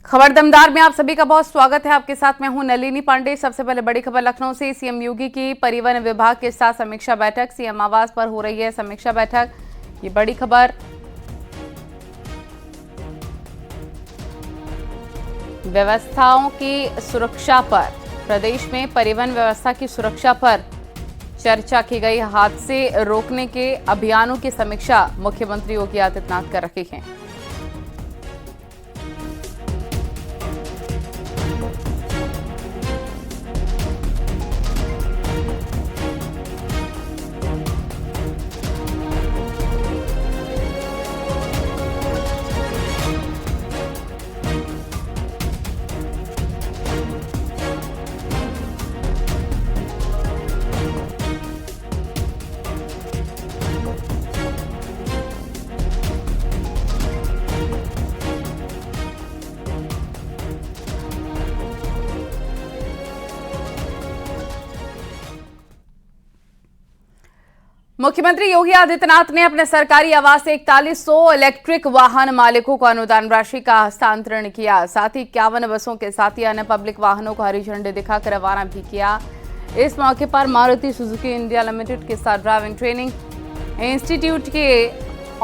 खबर दमदार में आप सभी का बहुत स्वागत है। आपके साथ मैं हूं नलिनी पांडे। सबसे पहले बड़ी खबर लखनऊ से। सीएम योगी की परिवहन विभाग के साथ समीक्षा बैठक। सीएम आवास पर हो रही है समीक्षा बैठक, ये बड़ी खबर। व्यवस्थाओं की सुरक्षा पर, प्रदेश में परिवहन व्यवस्था की सुरक्षा पर चर्चा की गई। हादसे रोकने के अभियानों की समीक्षा मुख्यमंत्री योगी आदित्यनाथ कर रहे हैं। मुख्यमंत्री योगी आदित्यनाथ ने अपने सरकारी आवास से 4100 इलेक्ट्रिक वाहन मालिकों को अनुदान राशि का हस्तांतरण किया। साथ ही 51 बसों के साथ ही अन्य पब्लिक वाहनों को हरी झंडी दिखाकर रवाना भी किया। इस मौके पर मारुति सुजुकी इंडिया लिमिटेड के साथ ड्राइविंग ट्रेनिंग इंस्टीट्यूट के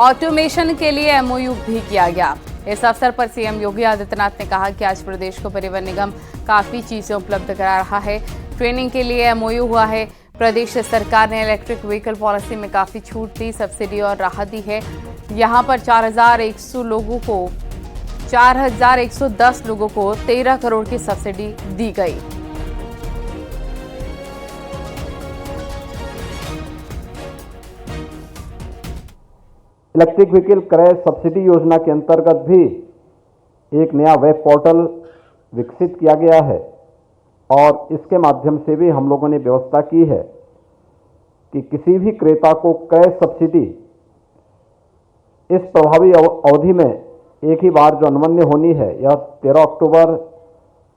ऑटोमेशन के लिए एमओयू भी किया गया। इस अवसर पर सीएम योगी आदित्यनाथ ने कहा कि आज प्रदेश को परिवहन निगम काफी चीजें उपलब्ध करा रहा है। ट्रेनिंग के लिए एमओयू हुआ है। प्रदेश सरकार ने इलेक्ट्रिक व्हीकल पॉलिसी में काफी छूट दी, सब्सिडी और राहत दी है। यहां पर 4110 लोगों को 13 करोड़ की सब्सिडी दी गई। इलेक्ट्रिक व्हीकल क्रय सब्सिडी योजना के अंतर्गत भी एक नया वेब पोर्टल विकसित किया गया है और इसके माध्यम से भी हम लोगों ने व्यवस्था की है कि किसी भी क्रेता को क्रय सब्सिडी इस प्रभावी अवधि में एक ही बार जो अनुमन्य होनी है, यह 13 अक्टूबर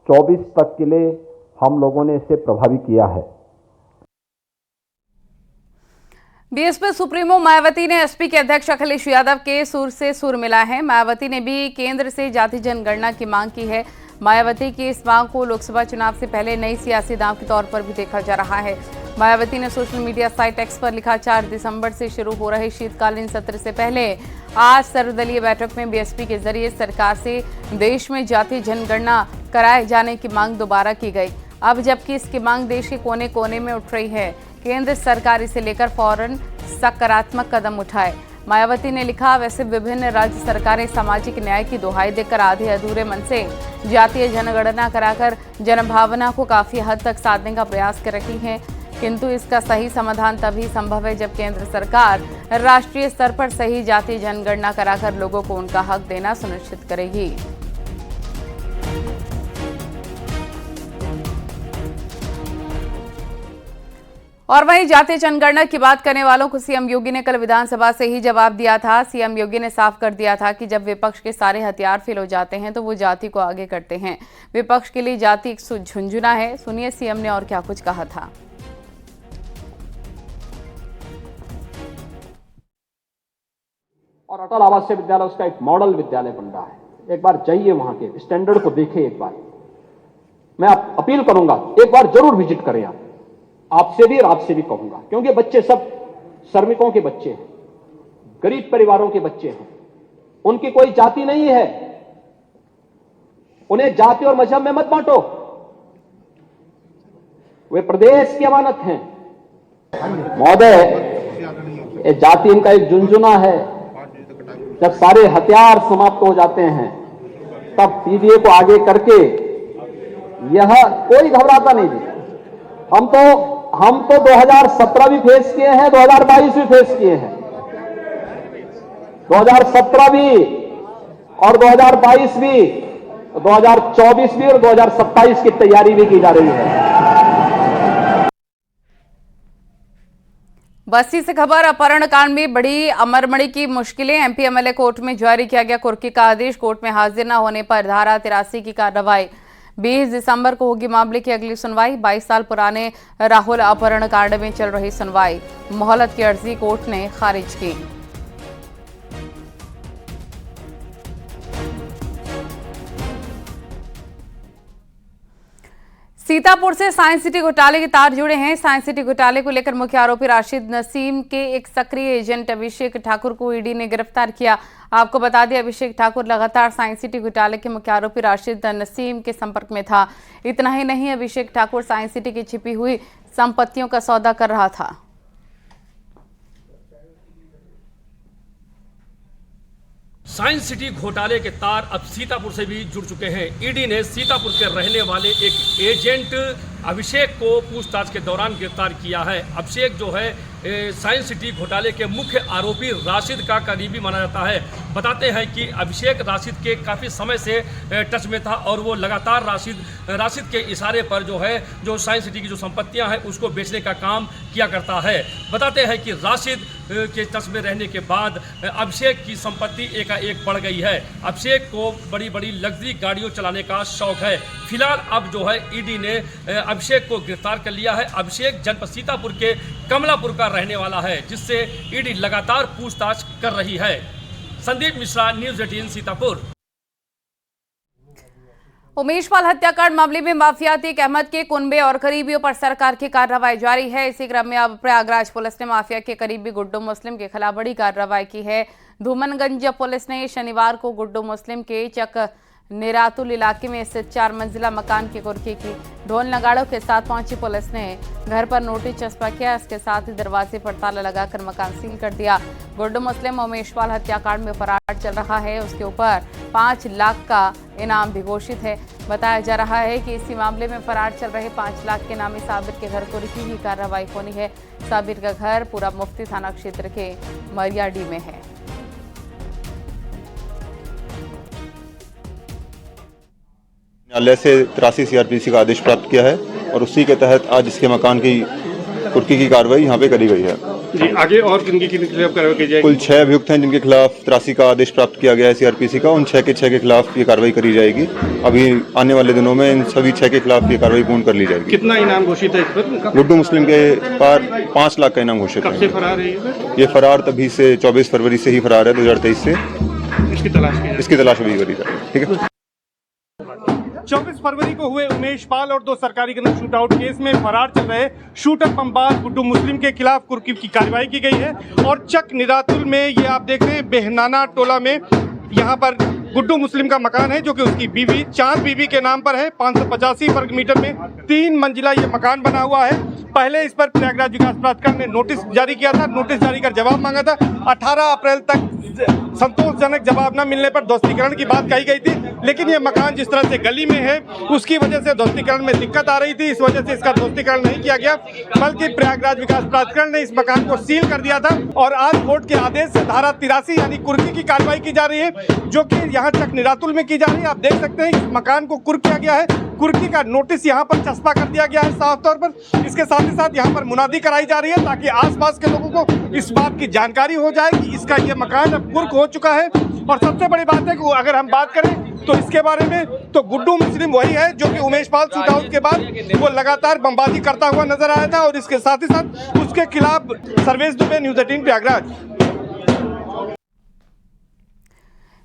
24 तक के लिए हम लोगों ने इसे प्रभावी किया है। बीएसपी सुप्रीमो मायावती ने एसपी के अध्यक्ष अखिलेश यादव के सुर से सुर मिला है। मायावती ने भी केंद्र से जाति जनगणना की मांग की है। मायावती की इस मांग को लोकसभा चुनाव से पहले नई सियासी दांव के तौर पर भी देखा जा रहा है। मायावती ने सोशल मीडिया साइट एक्स पर लिखा, 4 दिसंबर से शुरू हो रहे शीतकालीन सत्र से पहले आज सर्वदलीय बैठक में बीएसपी के जरिए सरकार से देश में जाति जनगणना कराए जाने की मांग दोबारा की गई। अब जबकि इसकी मांग देश के कोने कोने में उठ रही है, केंद्र सरकार इसे लेकर फौरन सकारात्मक कदम उठाए। मायावती ने लिखा, वैसे विभिन्न राज्य सरकारें सामाजिक न्याय की दुहाई देकर आधे अधूरे मन से जातीय जनगणना कराकर जनभावना को काफी हद तक साधने का प्रयास कर रही हैं, किंतु इसका सही समाधान तभी संभव है जब केंद्र सरकार राष्ट्रीय स्तर पर सही जातीय जनगणना कराकर लोगों को उनका हक देना सुनिश्चित करेगी। और वहीं जातीय जनगणना की बात करने वालों को सीएम योगी ने कल विधानसभा से ही जवाब दिया था। सीएम योगी ने साफ कर दिया था कि जब विपक्ष के सारे हथियार फेल हो जाते हैं तो वो जाति को आगे करते हैं। विपक्ष के लिए जाति एक झुंझुना है। सुनिए सीएम ने और क्या कुछ कहा था। और अटल आवासीय विद्यालय उसका एक मॉडल विद्यालय बन रहा है। एक बार जाइए, वहां के स्टैंडर्ड को देखें। एक बार मैं अपील करूंगा, एक बार जरूर विजिट करें। आपसे भी और आपसे भी कहूंगा, क्योंकि बच्चे सब श्रमिकों के बच्चे हैं, गरीब परिवारों के बच्चे हैं। उनकी कोई जाति नहीं है। उन्हें जाति और मजहब में मत बांटो। वे प्रदेश की अमानत हैं। महोदय, ये जाति इनका एक झुंझुना है। जब सारे हथियार समाप्त हो जाते हैं तब पीडीए को आगे करके यह कोई घबराता नहीं है। हम तो 2017 भी फेस किए हैं, 2022 भी फेस किए हैं। 2017 भी और 2022 भी, 2024 भी और 2027 की तैयारी भी की जा रही है। बस्ती से खबर, अपहरण कांड में बड़ी अमरमणि की मुश्किलें। एमपी एमएलए कोर्ट में जारी किया गया कुर्की का आदेश। कोर्ट में हाजिर न होने पर धारा 83 की कार्रवाई। 20 दिसंबर को होगी मामले की अगली सुनवाई। 22 साल पुराने राहुल अपहरण कांड में चल रही सुनवाई। मोहलत की अर्जी कोर्ट ने खारिज की। सीतापुर से साइंस सिटी घोटाले के तार जुड़े हैं। साइंस सिटी घोटाले को लेकर मुख्य आरोपी राशिद नसीम के एक सक्रिय एजेंट अभिषेक ठाकुर को ईडी ने गिरफ्तार किया। आपको बता दें, अभिषेक ठाकुर लगातार साइंस सिटी घोटाले के मुख्य आरोपी राशिद नसीम के संपर्क में था। इतना ही नहीं, अभिषेक ठाकुर साइंस सिटी की छिपी हुई संपत्तियों का सौदा कर रहा था। साइंस सिटी घोटाले के तार अब सीतापुर से भी जुड़ चुके हैं। ईडी ने सीतापुर के रहने वाले एक एजेंट अभिषेक को पूछताछ के दौरान गिरफ्तार किया है। अभिषेक जो है साइंस सिटी घोटाले के मुख्य आरोपी राशिद का करीबी माना जाता है। बताते हैं कि अभिषेक राशिद के काफ़ी समय से टच में था और वो लगातार राशिद के इशारे पर जो साइंस सिटी की जो संपत्तियां हैं उसको बेचने का काम किया करता है। बताते हैं कि राशिद के टच में रहने के बाद अभिषेक की संपत्ति एकाएक बढ़ गई है। अभिषेक को बड़ी बड़ी लग्जरी गाड़ियों चलाने का शौक है। फिलहाल अब जो है ईडी ने अभिषेक को गिरफ्तार कर लिया है। अभिषेक जनपद सीतापुर के कमलापुर का रहने वाला है, जिससे ईडी लगातार पूछताछ कर रही है। संदीप मिश्रा, न्यूज़ 18 सीतापुर। उमेश पाल हत्याकांड मामले में माफिया अतीक अहमद के कुनबे और करीबियों पर सरकार की कार्रवाई जारी है। इसी क्रम में अब प्रयागराज पुलिस ने माफिया के करीबी गुड्डू मुस्लिम के खिलाफ बड़ी कार्रवाई की है। धूमनगंज पुलिस ने शनिवार को गुड्डू मुस्लिम के चक निरातुल इलाके में स्थित 4 मंजिला मकान की कुर्की की। ढोल नगाड़ों के साथ पहुंची पुलिस ने घर पर नोटिस चस्पा किया। इसके साथ ही दरवाजे पर ताला लगाकर मकान सील कर दिया। गुड्डू मुस्लिम उमेश पाल हत्याकांड में फरार चल रहा है। उसके ऊपर 5 लाख का इनाम भी घोषित है। बताया जा रहा है कि इसी मामले में फरार चल रहे 5 लाख के नामी साबिर के घर कुर्की की कार्रवाई होनी है। साबिर का घर पूरा मुफ्ती थाना क्षेत्र के मरियाडी में है। न्यायालय से 83 CRPC का आदेश प्राप्त किया है और उसी के तहत आज इसके मकान की कुर्की की कार्रवाई यहाँ पे करी गई है। जी, आगे और किनके खिलाफ कार्रवाई की जाएगी? कुल 6 अभियुक्त हैं जिनके खिलाफ 83 का आदेश प्राप्त किया गया है CRPC का। उन 6 के खिलाफ ये कार्रवाई करी जाएगी। अभी आने वाले दिनों में इन सभी 6 के खिलाफ ये कार्रवाई पूर्ण कर ली जाएगी। कितना इनाम घोषित है इस पर? गुड्डू मुस्लिम के पार 5 लाख का इनाम घोषित है। कब से फरार है ये? ये फरार तभी से 24 फरवरी से ही फरार है, 2023 से। इसकी तलाश अभी करी जाए। ठीक है। 24 फरवरी को हुए उमेश पाल और 2 सरकारी गन शूटआउट केस में फरार चल रहे शूटर बमबाज गुड्डू मुस्लिम के खिलाफ कुर्की की कार्रवाई की गई है। और चक निरातुल में ये आप देख रहे हैं बेहनाना टोला में यहाँ पर गुड्डू मुस्लिम का मकान है, जो कि उसकी बीवी चांद बीबी के नाम पर है। 585 वर्ग मीटर में 3 मंजिला ये मकान बना हुआ है। पहले इस पर प्रयागराज विकास प्राधिकरण ने नोटिस जारी किया था। नोटिस जारी कर जवाब मांगा था। 18 अप्रैल तक संतोषजनक जवाब न मिलने पर ध्वस्तीकरण की बात कही गई थी, लेकिन ये मकान जिस तरह से गली में है उसकी वजह से ध्वस्तीकरण में दिक्कत आ रही थी। इस वजह से इसका ध्वस्तीकरण नहीं किया गया, बल्कि प्रयागराज विकास प्राधिकरण ने इस मकान को सील कर दिया था। और आज कोर्ट के आदेश से धारा 83 यानी कुर्की की कार्रवाई की जा रही है, जो कि यहाँ चक निरातुल में की जा रही है। आप देख सकते हैं इस मकान को कुर्क किया गया है। कुर्की का नोटिस यहाँ पर चस्पा कर दिया गया है साफ तौर पर। इसके साथ ही साथ यहाँ पर मुनादी कराई जा रही है ताकि आसपास के लोगों को इस बात की जानकारी हो जाए कि इसका ये मकान अब कुर्क हो चुका है। और सबसे बड़ी बात है कि अगर हम बात करें तो इसके बारे में, तो गुड्डू मुस्लिम वही है जो कि उमेश पाल शूटआउट के बाद वो लगातार बमबाजी करता हुआ नजर आया था। और इसके साथ ही साथ उसके खिलाफ सर्वेश दुबे, न्यूज़ 18 प्रयागराज।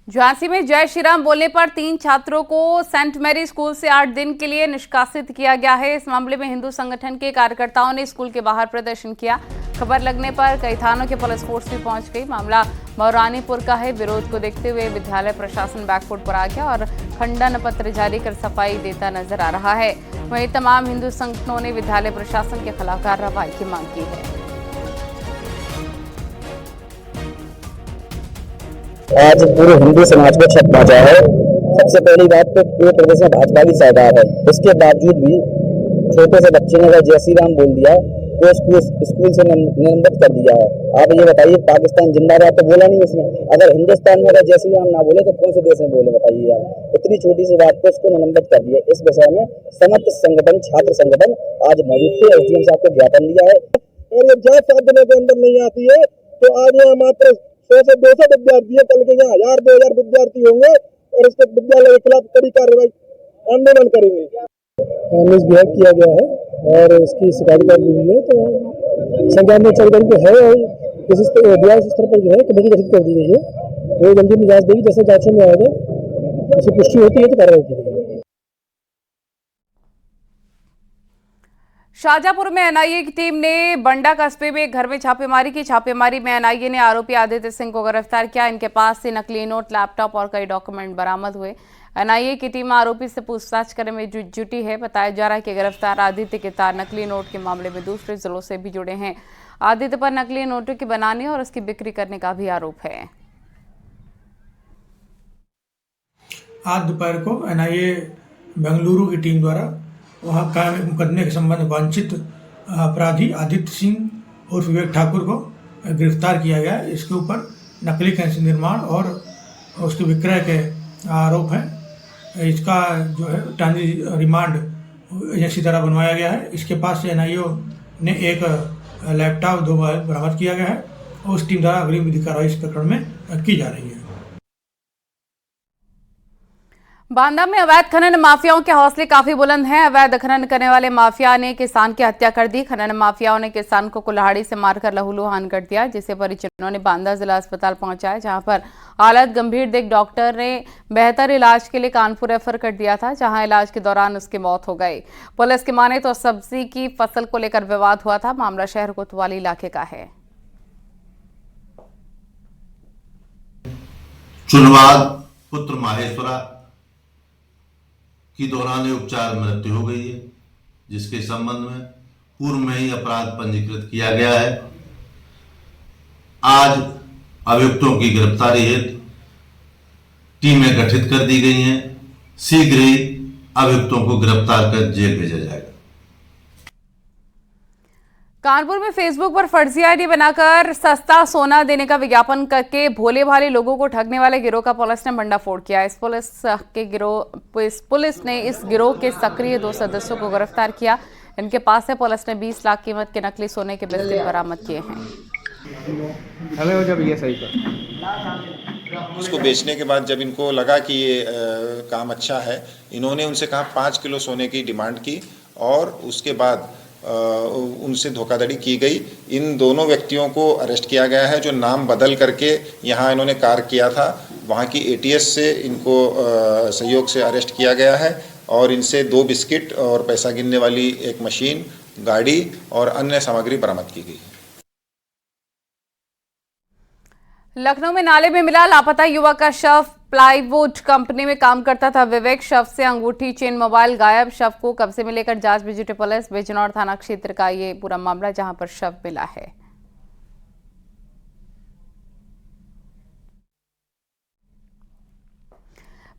झांसी में जय श्री राम बोलने पर 3 छात्रों को सेंट मैरी स्कूल से 8 दिन के लिए निष्कासित किया गया है। इस मामले में हिंदू संगठन के कार्यकर्ताओं ने स्कूल के बाहर प्रदर्शन किया। खबर लगने पर कई थानों के पुलिस फोर्स भी पहुंच गई। मामला मौरानीपुर का है। विरोध को देखते हुए विद्यालय प्रशासन बैकफुट पर आ गया और खंडन पत्र जारी कर सफाई देता नजर आ रहा है। वहीं तमाम हिंदू संगठनों ने विद्यालय प्रशासन के खिलाफ कार्रवाई की मांग की है। आज पूरे हिंदू समाज को छत पहुंचा है। सबसे पहली बात तो पूरे प्रदेश में भाजपा की सरकार है, इसके बावजूद भी छोटे से बच्चे ने अगर जय श्री राम बोल दिया तो उसको स्कूल से निलंबित कर दिया है। आप ये बताइए, पाकिस्तान जिंदाबाद तो बोला नहीं उसने। अगर हिंदुस्तान में अगर जय श्री राम ना बोले तो कौन से देश में बोले, बताइए आप। इतनी छोटी सी बात को उसको निलंबित कर दिया। इस विषय में समस्त संगठन, छात्र संगठन आज मौजूद थे। SDM साहब को ज्ञापन दिया है। और ये जात 7 दिनों के अंदर नहीं आती है तो आज यहाँ मात्र 100 से 200 विद्यार्थी है, कल के यहाँ 1000-2000 विद्यार्थी होंगे और इसके विद्यालय के खिलाफ कड़ी कार्रवाई आंदोलन करेंगे। मिसबिहेव किया गया है और इसकी शिकायत कर दी हुई है, तो संज्ञान में चल के है और किसी स्तर पर जो है कमेटी गठित कर दी गई है। तो जल्दी में जांच देगी, जैसे जांचों में आएगा उसकी पुष्टि होती है तो कार्रवाई की जाएगी। शाहजहांपुर में एनआईए की टीम ने बंडा कस्बे में एक घर में छापेमारी की। छापेमारी में एनआईए ने आरोपी आदित्य सिंह को गिरफ्तार किया। इनके पास से नकली नोट, लैपटॉप और कई डॉक्यूमेंट बरामद हुए। एनआईए की टीम आरोपी से पूछताछ करने में जुटी है। बताया जा रहा है कि गिरफ्तार आदित्य के तार नकली नोट के मामले में दूसरे जिलों से भी जुड़े हैं। आदित्य पर नकली नोटों की बनाने और उसकी बिक्री करने का भी आरोप है। आज दोपहर को एनआईए बेंगलुरु की टीम द्वारा वहां कायम एक मुकदमे के संबंध में वांछित अपराधी आदित्य सिंह उर्फ विवेक ठाकुर को गिरफ्तार किया गया। इसके ऊपर नकली करेंसी निर्माण और उसके विक्रय के आरोप हैं। इसका जो है रिमांड एजेंसी द्वारा बनवाया गया है। इसके पास से एनआईए ने एक लैपटॉप 2 मोबाइल बरामद किया गया है और उस टीम द्वारा अग्रिम विधि कार्रवाई इस प्रकरण में की जा रही है। बांदा में अवैध खनन माफियाओं के हौसले काफी बुलंद हैं। अवैध खनन करने वाले माफिया ने किसान की हत्या कर दी। खनन माफियाओं ने किसान को कुल्हाड़ी से मारकर लहूलुहान कर दिया, जिसे परिजनों ने बांदा जिला अस्पताल पहुंचाया, जहां पर हालत गंभीर देख डॉक्टर ने बेहतर इलाज के लिए कानपुर रेफर कर दिया था, जहां इलाज के दौरान उसकी मौत हो गई। पुलिस की माने तो सब्जी की फसल को लेकर विवाद हुआ था। मामला शहर कोतवाली इलाके का है। चुनवाद पुत्र माहेश्वरा की दौरान उपचार मृत्यु हो गई है, जिसके संबंध में पूर्व में ही अपराध पंजीकृत किया गया है। आज अभियुक्तों की गिरफ्तारी हेतु टीमें गठित कर दी गई हैं। शीघ्र ही अभियुक्तों को गिरफ्तार कर जेल भेजा जाएगा। कानपुर में फेसबुक पर फर्जी आईडी बनाकर सस्ता सोना देने का विज्ञापन करके भोले भाले लोगों को ठगने वाले गिरोह का पुलिस ने भंडाफोड़ किया। पुलिस ने इस गिरोह के सक्रिय 2 सदस्यों को गिरफ्तार किया। इनके पास से पुलिस ने 20 लाख कीमत के नकली सोने के बिस्किट बरामद किए हैं। उसको बेचने के बाद जब इनको लगा कि ये काम अच्छा है, इन्होंने उनसे कहा 5 किलो सोने की डिमांड की और उसके बाद उनसे धोखाधड़ी की गई। इन दोनों व्यक्तियों को अरेस्ट किया गया है, जो नाम बदल करके यहाँ इन्होंने कार्य किया था। वहाँ की एटीएस से इनको सहयोग से अरेस्ट किया गया है और इनसे 2 बिस्किट और पैसा गिनने वाली एक मशीन, गाड़ी और अन्य सामग्री बरामद की गई है। लखनऊ में नाले में मिला लापता युवक का शव। प्लाईवुड कंपनी में काम करता था विवेक। शव से अंगूठी, चेन, मोबाइल गायब। शव को कब्जे में लेकर जांच में जुटी पुलिस। बिजनौर थाना क्षेत्र का ये पूरा मामला, जहां पर शव मिला है।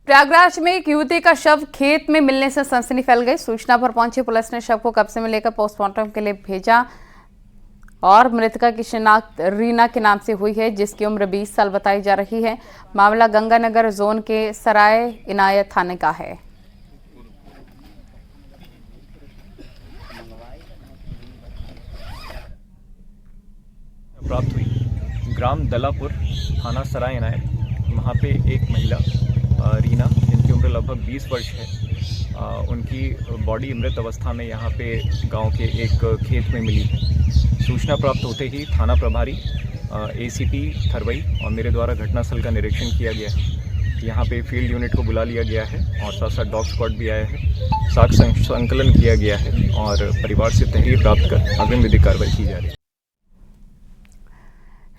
प्रयागराज में एक युवती का शव खेत में मिलने से सनसनी फैल गई। सूचना पर पहुंची पुलिस ने शव को कब्जे में लेकर पोस्टमार्टम के लिए भेजा और मृतका की शिनाख्त रीना के नाम से हुई है, जिसकी उम्र 20 साल बताई जा रही है। मामला गंगानगर जोन के सराय इनायत थाने का है। प्राप्त हुई ग्राम दलापुर, थाना सराय इनायत। वहाँ पे एक महिला रीना, जिनकी उम्र लगभग 20 वर्ष है, उनकी बॉडी मृत अवस्था में यहाँ पे गांव के एक खेत में मिली है। सूचना प्राप्त होते ही थाना प्रभारी एसीपी थरवई और मेरे द्वारा घटनास्थल का निरीक्षण किया गया है। यहाँ पे फील्ड यूनिट को बुला लिया गया है और साथ साथ डॉग स्क्वाड भी आया है। साक्ष्य संकलन किया गया है और परिवार से तहरीर प्राप्त कर अग्रिम विधिक कार्रवाई की जा रही है।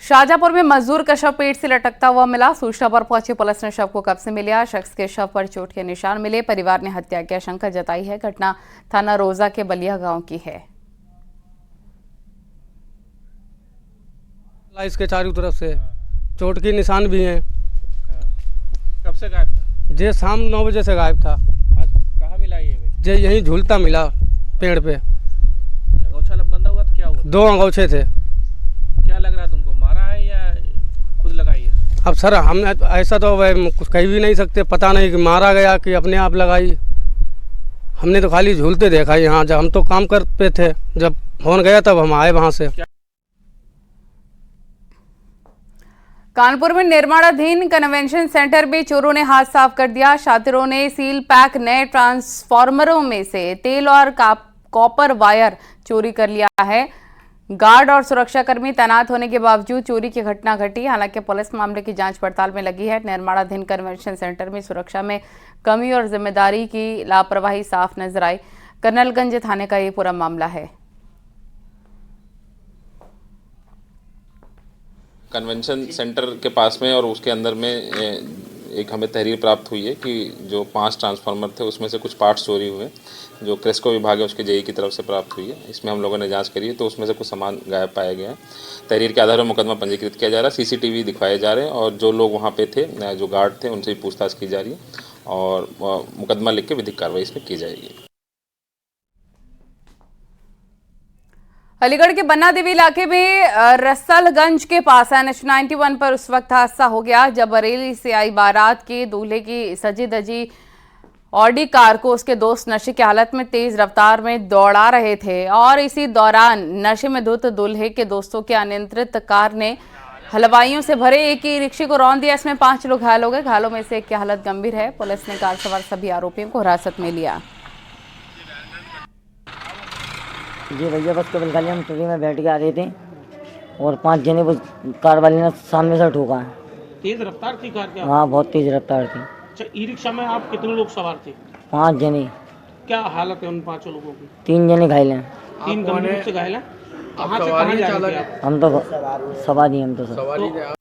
शाहजहांपुर में मजदूर का शव पेड़ से लटकता हुआ मिला। सूचना पर पहुंची पुलिस ने शव को कब्जे में लिया। शख्स के शव पर चोट के निशान मिले। परिवार ने हत्या की आशंका जताई है। घटना थाना रोजा के बलिया गांव की है। इसके चारों तरफ से चोट के निशान भी हैं। कब से गायब था? जे शाम 9 बजे से गायब था। आज कहाँ मिला ये? जे यहीं झूलता मिला पेड़ पे। अंगोछा बंधा हुआ तो क्या हुआ? 2 अंगोछे थे। क्या लग रहा है तुमको, मारा है या खुद लगाई है? अब सर हम ऐसा तो कुछ कह भी नहीं सकते, पता नहीं कि मारा गया कि अपने आप लगाई। हमने तो खाली झूलते देखा यहाँ, जब हम तो काम कर पे थे, जब फोन गया तब हम आए वहाँ से। कानपुर में निर्माणाधीन कन्वेंशन सेंटर में चोरों ने हाथ साफ कर दिया। शातिरों ने सील पैक नए ट्रांसफार्मरों में से तेल और कॉपर वायर चोरी कर लिया है। गार्ड और सुरक्षाकर्मी तैनात होने के बावजूद चोरी की घटना घटी। हालांकि पुलिस मामले की जांच पड़ताल में लगी है। निर्माणाधीन कन्वेंशन सेंटर में सुरक्षा में कमी और जिम्मेदारी की लापरवाही साफ नजर आई। कर्नलगंज थाने का ये पूरा मामला है। कन्वेंशन सेंटर के पास में और उसके अंदर में एक हमें तहरीर प्राप्त हुई है कि जो 5 ट्रांसफार्मर थे उसमें से कुछ पार्ट्स चोरी हुए, जो क्रेस्को विभाग है उसके जेई की तरफ से प्राप्त हुई है। इसमें हम लोगों ने जांच करी है तो उसमें से कुछ सामान गायब पाया गया है। तहरीर के आधार पर मुकदमा पंजीकृत किया जा रहा है, सीसीटीवी दिखवाए जा रहे हैं और जो लोग वहाँ पे थे, जो गार्ड थे, उनसे भी पूछताछ की जा रही है और मुकदमा लिख के विधिक कार्रवाई इसमें की जाएगी। अलीगढ़ के बन्ना देवी इलाके में रसलगंज के पास NH91 पर उस वक्त हादसा हो गया जब बरेली से आई बारात के दूल्हे की सजी धजी ऑडी कार को उसके दोस्त नशे की हालत में तेज रफ्तार में दौड़ा रहे थे और इसी दौरान नशे में धुत दूल्हे के दोस्तों के अनियंत्रित कार ने हलवाइयों से भरे एक ही रिक्शे को रौंद दिया। इसमें 5 लोग घायल हो गए। घायलों में से एक की हालत गंभीर है। पुलिस ने कार सवार सभी आरोपियों को हिरासत में लिया। जी भैया, बस केवल खाली हम ट्रेन में बैठ के आ रहे थे और 5 जने वो कार वाले ने सामने से ठोका है। तेज रफ्तार थी कार क्या? हाँ, बहुत तेज रफ्तार थी। अच्छा, ई रिक्शा में आप कितने लोग सवार थे? 5 जने। क्या हालत है उन 5 लोगों की? 3 जने घायल हैं। 3 गंभीर रूप से घायल हैं। कहाँ से कहाँ जा रहे थे आप? हम तो सवारी, हम तो सब।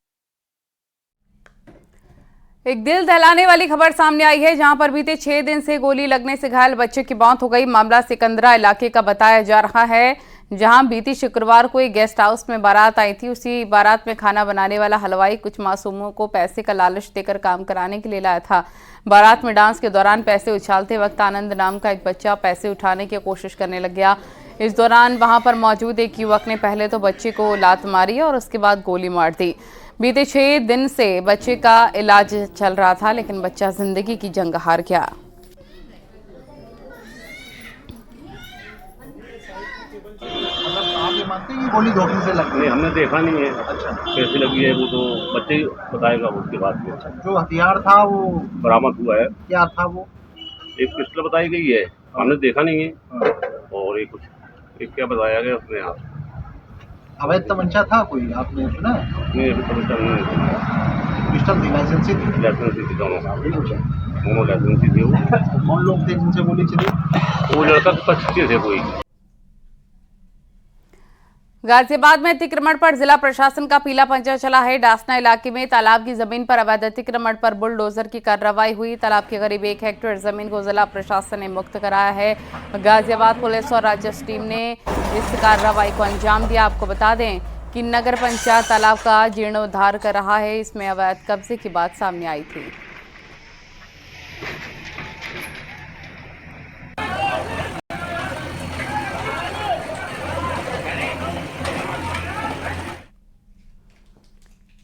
एक दिल दहलाने वाली खबर सामने आई है जहां पर बीते 6 दिन से गोली लगने से घायल बच्चे की मौत हो गई। मामला सिकंदरा इलाके का बताया जा रहा है जहां बीती शुक्रवार को एक गेस्ट हाउस में बारात आई थी। उसी बारात में खाना बनाने वाला हलवाई कुछ मासूमों को पैसे का लालच देकर काम कराने के लिए लाया था। बारात में डांस के दौरान पैसे उछालते वक्त आनंद नाम का एक बच्चा पैसे उठाने की कोशिश करने लग गया। इस दौरान वहां पर मौजूद एक युवक ने पहले तो बच्चे को लात मारी और उसके बाद गोली मार दी। बीते 6 दिन से बच्चे का इलाज चल रहा था लेकिन बच्चा जिंदगी की जंग हार गया। आप ये मानते हैं कि गोली धोखे से लगी? नहीं, हमने देखा नहीं है। अच्छा, कैसे लगी है वो तो बच्चे ही बताएगा उसके बाद में। जो हथियार था वो बरामद हुआ है। क्या था वो? एक पिस्टल बताई गई है, हमने देखा नहीं है। और एक क्या बताया गया उसने यहाँ। अवैध तमंचा था कोई, आपने सुना? नहीं, अभी तमंचा नहीं। पिस्टल थी, लाइसेंसी थी? लाइसेंसी थी दोनों लाइसेंसी थी। वो कौन लोग थे जिनसे गोली चली? वो लड़का के पीछे थे कोई। गाजियाबाद में अतिक्रमण पर जिला प्रशासन का पीला पंजा चला है। डासना इलाके में तालाब की जमीन पर अवैध अतिक्रमण पर बुलडोजर की कार्रवाई हुई। तालाब के करीब 1 हेक्टेयर जमीन को जिला प्रशासन ने मुक्त कराया है। गाजियाबाद पुलिस और राजस्व टीम ने इस कार्रवाई को अंजाम दिया। आपको बता दें कि नगर पंचायत तालाब का जीर्णोद्धार कर रहा है। इसमें अवैध कब्जे की बात सामने आई थी।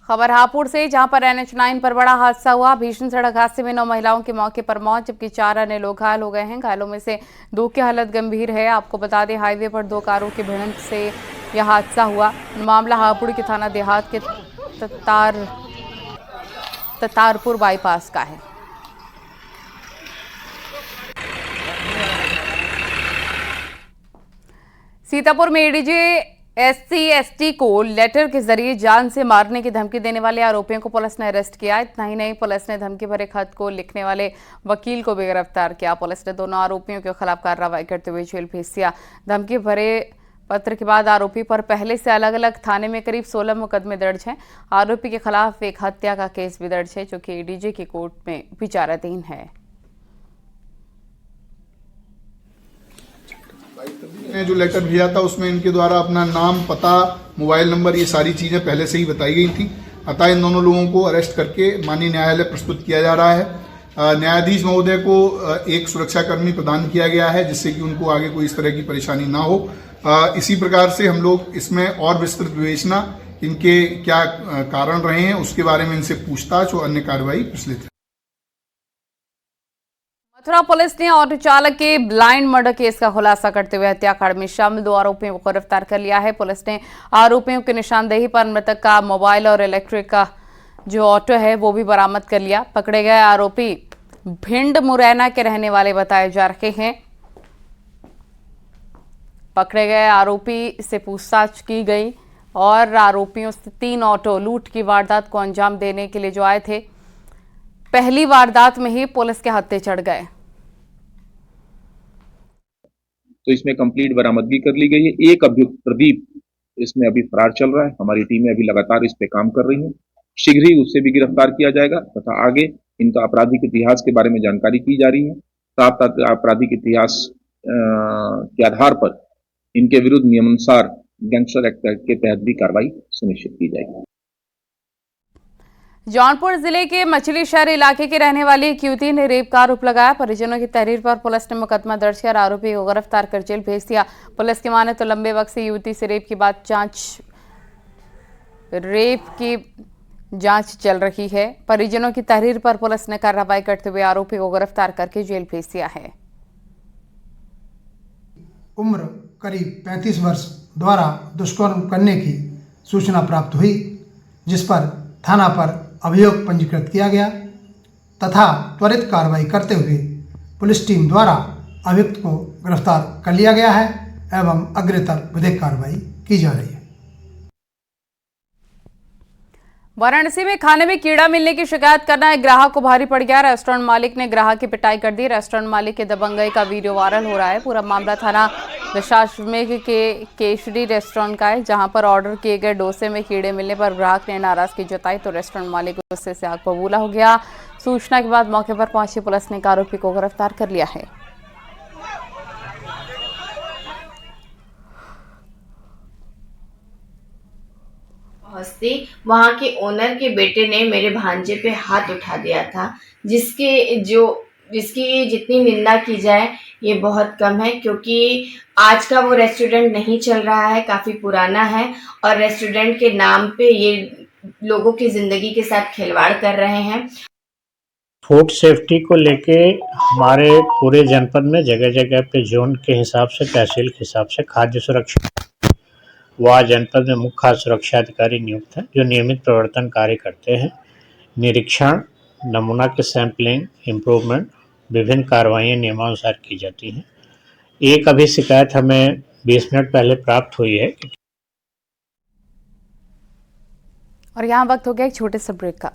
खबर हापुड़ से जहां पर NH9 पर बड़ा हादसा हुआ। भीषण सड़क हादसे में 9 महिलाओं की मौके पर मौत जबकि 4 अन्य लोग घायल हो गए हैं। घायलों में से 2 की हालत गंभीर है। आपको बता दें हाईवे पर 2 कारों की भिड़ंत से यह हादसा हुआ। मामला हापुड़ के थाना देहात के ततारपुर बाईपास का है। सीतापुर में एडीजे SC/ST को लेटर के जरिए जान से मारने की धमकी देने वाले आरोपियों को पुलिस ने अरेस्ट किया। इतना ही नहीं, पुलिस ने धमकी भरे खत को लिखने वाले वकील को भी गिरफ्तार किया। पुलिस ने दोनों आरोपियों के खिलाफ कार्रवाई करते हुए जेल भेज दिया। धमकी भरे पत्र के बाद आरोपी पर पहले से अलग अलग थाने में करीब 16 मुकदमे दर्ज हैं। आरोपी के खिलाफ एक हत्या का केस भी दर्ज है जो कि एडीजे की कोर्ट में विचाराधीन है। ने जो लेटर भेजा था उसमें इनके द्वारा अपना नाम, पता, मोबाइल नंबर, ये सारी चीज़ें पहले से ही बताई गई थी। अतः इन दोनों लोगों को अरेस्ट करके माननीय न्यायालय प्रस्तुत किया जा रहा है। न्यायाधीश महोदय को एक सुरक्षाकर्मी प्रदान किया गया है जिससे कि उनको आगे कोई इस तरह की परेशानी ना हो। इसी प्रकार से हम लोग इसमें और विस्तृत विवेचना, इनके क्या कारण रहे हैं उसके बारे में इनसे पूछताछ और अन्य कार्रवाई प्रचलित है। मथुरा पुलिस ने ऑटो चालक के ब्लाइंड मर्डर केस का खुलासा करते हुए हत्याकांड में शामिल 2 आरोपियों को गिरफ्तार कर लिया है। पुलिस ने आरोपियों की निशानदेही पर मृतक का मोबाइल और इलेक्ट्रिक का जो ऑटो है वो भी बरामद कर लिया। पकड़े गए आरोपी भिंड मुरैना के रहने वाले बताए जा रहे हैं। पकड़े गए आरोपी से पूछताछ की गई और आरोपियों से 3 ऑटो लूट की वारदात को अंजाम देने के लिए जो आए थे, पहली वारदात में ही पुलिस के हत्थे चढ़ गए। तो इसमें कंप्लीट बरामदगी कर ली गई है। एक अभियुक्त प्रदीप इसमें अभी फरार चल रहा है। हमारी टीमें अभी लगातार इस पे काम कर रही हैं। शीघ्र ही उससे भी गिरफ्तार किया जाएगा तथा आगे इनका आपराधिक इतिहास के बारे में जानकारी की जा रही है। प्राप्त आपराधिक इतिहास के आधार पर इनके विरुद्ध नियमानुसार गैंगस्टर एक्ट के तहत भी कार्रवाई सुनिश्चित की जाएगी। जौनपुर जिले के मछली शहर इलाके के रहने वाली एक युवती ने रेप का आरोप लगाया। परिजनों की तहरीर पर पुलिस ने मुकदमा दर्ज कर आरोपी को गिरफ्तार कर जेल भेज दिया। पुलिस की माने तो लंबे वक्त से युवती से रेप की जांच चल रही है। परिजनों की तहरीर पर पुलिस ने कार्रवाई करते हुए आरोपी को गिरफ्तार करके जेल भेज दिया है। उम्र करीब 35 वर्ष द्वारा दुष्कर्म करने की सूचना प्राप्त हुई, जिस पर थाना पर अभियोग पंजीकृत किया गया तथा त्वरित कार्रवाई करते हुए पुलिस टीम द्वारा अभियुक्त को गिरफ्तार कर लिया गया है एवं अग्रतर विधिक कार्रवाई की जा रही है। वाराणसी में खाने में कीड़ा मिलने की शिकायत करना एक ग्राहक को भारी पड़ गया। रेस्टोरेंट मालिक ने ग्राहक की पिटाई कर दी। रेस्टोरेंट मालिक के दबंगई का वीडियो वायरल हो रहा है। पूरा मामला थाना दशाश्वमेध के केशरी रेस्टोरेंट का है, जहां पर ऑर्डर किए गए डोसे में कीड़े मिलने पर ग्राहक ने नाराजगी जताई तो रेस्टोरेंट मालिक गुस्से से आग बबूला हो गया। सूचना के बाद मौके पर पहुंची पुलिस ने आरोपी को गिरफ्तार कर लिया है। वहाँ के ओनर के बेटे ने मेरे भांजे पे हाथ उठा दिया था, जिसकी जितनी निंदा की जाए ये बहुत कम है, क्योंकि आज का वो रेस्टोरेंट नहीं चल रहा है, काफ़ी पुराना है और रेस्टोरेंट के नाम पे ये लोगों की ज़िंदगी के साथ खिलवाड़ कर रहे हैं। फूड सेफ्टी को लेके हमारे पूरे जनपद में जगह जगह पे जोन के हिसाब से, तहसील के हिसाब से खाद्य सुरक्षा वह जनपद में मुख्य खाद्य सुरक्षा अधिकारी नियुक्त है, जो नियमित प्रवर्तन कार्य करते हैं। निरीक्षण, नमूना के सैंपलिंग, इम्प्रूवमेंट, विभिन्न कार्रवाइयाँ नियमानुसार की जाती हैं। एक अभी शिकायत हमें 20 मिनट पहले प्राप्त हुई है। और यहाँ वक्त हो गया एक छोटे से ब्रेक का।